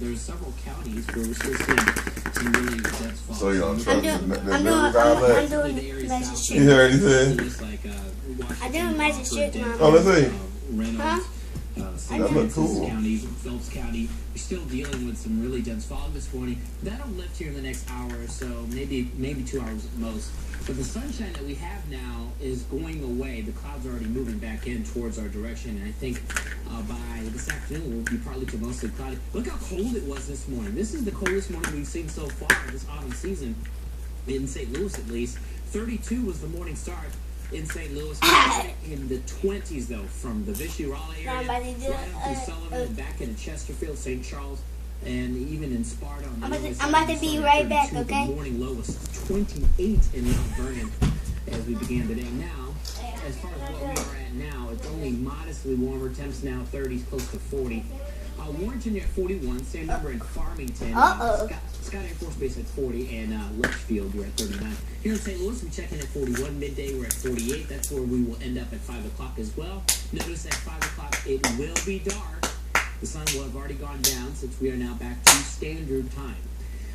there's several counties where we're still seeing some really dense fog. So you're gonna try I'm doing Massachusetts. You heard anything? I'm doing Massachusetts, Mom. Oh, let's see. Huh? That look cool. County, Phelps County, we're still dealing with some really dense fog this morning. That'll lift here in the next hour or so, maybe 2 hours at most. But the sunshine that we have now is going away. The clouds are already moving back in towards our direction, and I think by this afternoon we'll be partly to mostly cloudy. Look how cold it was this morning. This is the coldest morning we've seen so far this autumn season, in St. Louis at least. 32 was the morning start in St. Louis. In the 20s, though, from the Vichy-Raleigh area, right up to Sullivan, and back into Chesterfield, St. Charles, and even in Sparta. I'm about to be right back, okay? The morning low was 28 in Mount Vernon as we began today. Now, as far as what we are at now, it's only modestly warmer. Temps now 30s, close to 40. Warrenton at 41, same number in Farmington. Scott Air Force Base at 40, and Litchfield, we're at 39. Here in St. Louis, we check in at 41. Midday, we're at 48. That's where we will end up at 5 o'clock as well. Notice at 5 o'clock, it will be dark. The sun will have already gone down since we are now back to standard time.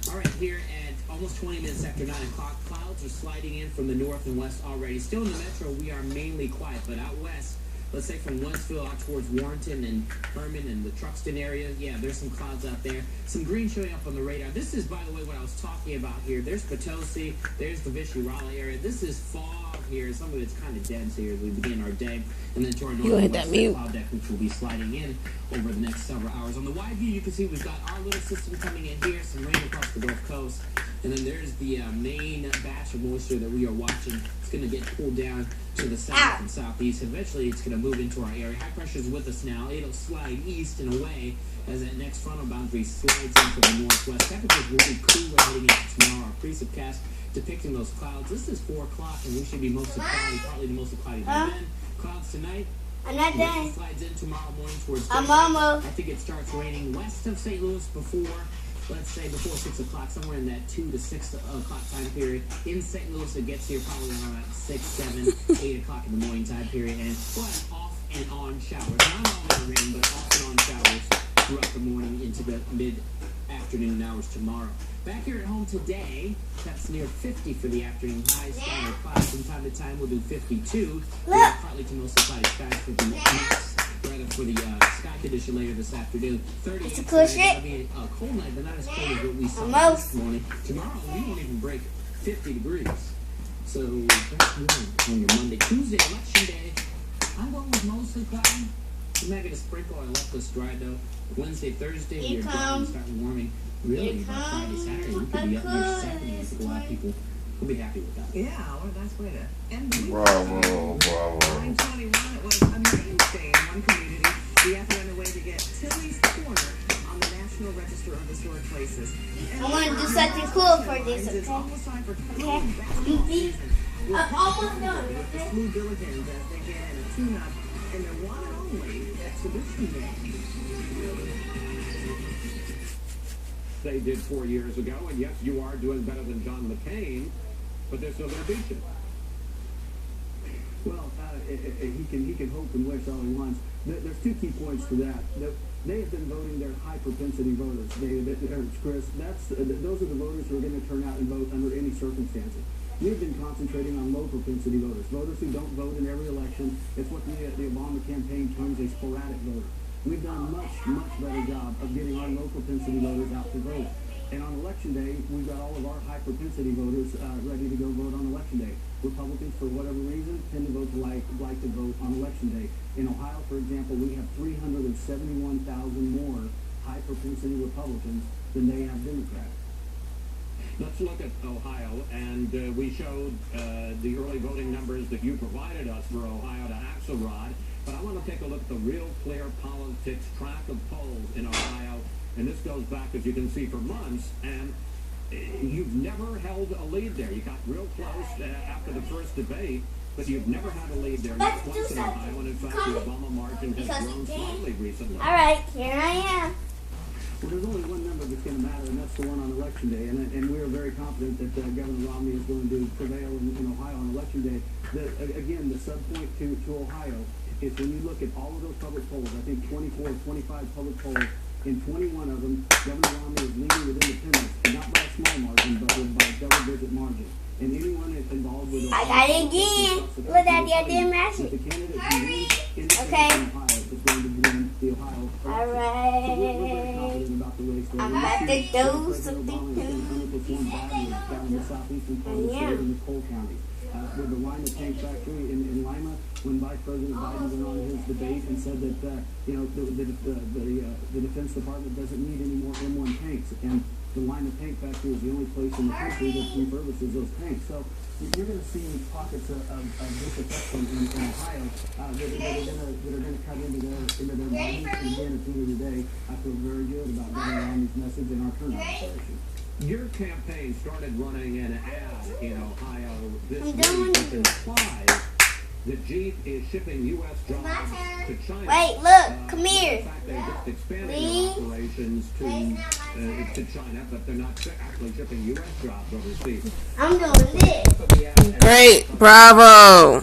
All right, here at almost 20 minutes after 9 o'clock, clouds are sliding in from the north and west already. Still in the metro, we are mainly quiet, but out west, let's say from Wentzville out towards Warrenton and Herman and the Truxton area, yeah, there's some clouds out there. Some green showing up on the radar. This is, by the way, what I was talking about here. There's Potosi, there's the Vichy-Raleigh area. This is fog here. Some of it's kind of dense here as we begin our day. And then to our northwest cloud deck, which will be sliding in over the next several hours. On the wide view, you can see we've got our little system coming in here, some rain across the Gulf Coast. And then there's the main batch of moisture that we are watching. It's going to get pulled down to the south and southeast. Eventually, it's going to move into our area. High pressure is with us now. It'll slide east and away as that next frontal boundary slides into the northwest. Temperatures will be cooler heading into tomorrow. Our precipcast depicting those clouds. This is 4 o'clock, and we should be mostly cloudy, partly to mostly cloudy. Then clouds tonight. I'm not done. Slides in tomorrow morning towards I'm almost. I think it starts raining west of St. Louis before, let's say, before 6 o'clock, somewhere in that 2 to 6 o'clock time period. In St. Louis, it gets here probably around 6, 7, 8 o'clock in the morning time period. And we'll have off and on showers. Not all in the rain, but off and on showers throughout the morning into the mid-afternoon hours tomorrow. Back here at home today, that's near 50 for the afternoon highs. Down clouds from time to time, we'll do 52. Partly to mostly cloudy skies for the next, rather for the sky condition later this afternoon. 38 It's a push it'll be a cold night, but not as cold as what we saw this morning. Tomorrow, we won't even break 50 degrees. So, that's warm on your Monday. Tuesday, election day, I'm going with mostly cloudy. You might get a sprinkle. I left this dry, though. Wednesday, Thursday, we're dry and start warming. Really, by Friday, Saturday, we could be up near 70. I think a lot of people will be happy with that. Yeah, well, that's way to end the week. Bravo. 921, it was a mainstay in one community. We have to underway to get Tilly's Corner on the National Register of Historic Places. I want to do something cool for this, It's okay? almost time for Okay. I'm almost done, okay? Blue Diligence as they get in a tune-up in their one and only exhibition day. They did 4 years ago, and yes, you are doing better than John McCain, but they're still going to beat you. Well, he can hope and wish all he wants. There's 2 key points to that. They have been voting their high-propensity voters. Chris, those are the voters who are going to turn out and vote under any circumstances. We've been concentrating on low-propensity voters, voters who don't vote in every election. It's what the Obama campaign terms a sporadic voter. We've done a much better job of getting our low-propensity voters out to vote. And on Election Day, we've got all of our high-propensity voters ready to go vote on Election Day. Republicans, for whatever reason, tend to vote like to vote on Election Day. In Ohio, for example, we have 371,000 more high-propensity Republicans than they have Democrats. Let's look at Ohio, and we showed the early voting numbers that you provided us for Ohio to Axelrod. But I want to take a look at the Real Clear Politics track of polls in Ohio. And this goes back, as you can see, for months. And you've never held a lead there. You got real close after the first debate, but you've never had a lead there. Not once in Ohio. And in fact, the Obama margin has grown slightly recently. All right, here I am. Well, there's only one number that's going to matter, and that's the one on Election Day. And we are very confident that Governor Romney is going to prevail in Ohio on Election Day. Again, the sub-point to Ohio is when you look at all of those public polls, I think 24 or 25 public polls In 21 of them, Governor Romney is leading with independents, not by a small margin, but by a double-digit margin. And anyone involved with I got it again. Look at the idea match the it. candidate who leads independents Okay. in Ohio is going to win the Ohio election. So we're very Alright. confident about the race. I'm about to do something Underperformed badly down in the southeastern part of the state in the coal counties. With the Lima tank factory in Lima, when Vice President Biden went on his debate and said that the Defense Department doesn't need any more M1 tanks, and the Lima tank factory is the only place in the country that refurbishes those tanks. So you're going to see pockets of disaffection in Ohio that are going to cut into their bodies. And again, at the end of the day, I feel very good about Governor Romney's message and our turnout operation. Your campaign started running an ad in Ohio this I'm week doing which it. implies that Jeep is shipping U.S. jobs to China. Wait, look, come here. In fact, they're just expanding Please. their operations to China, but they're not actually shipping U.S. jobs overseas. I'm doing this. Great, bravo.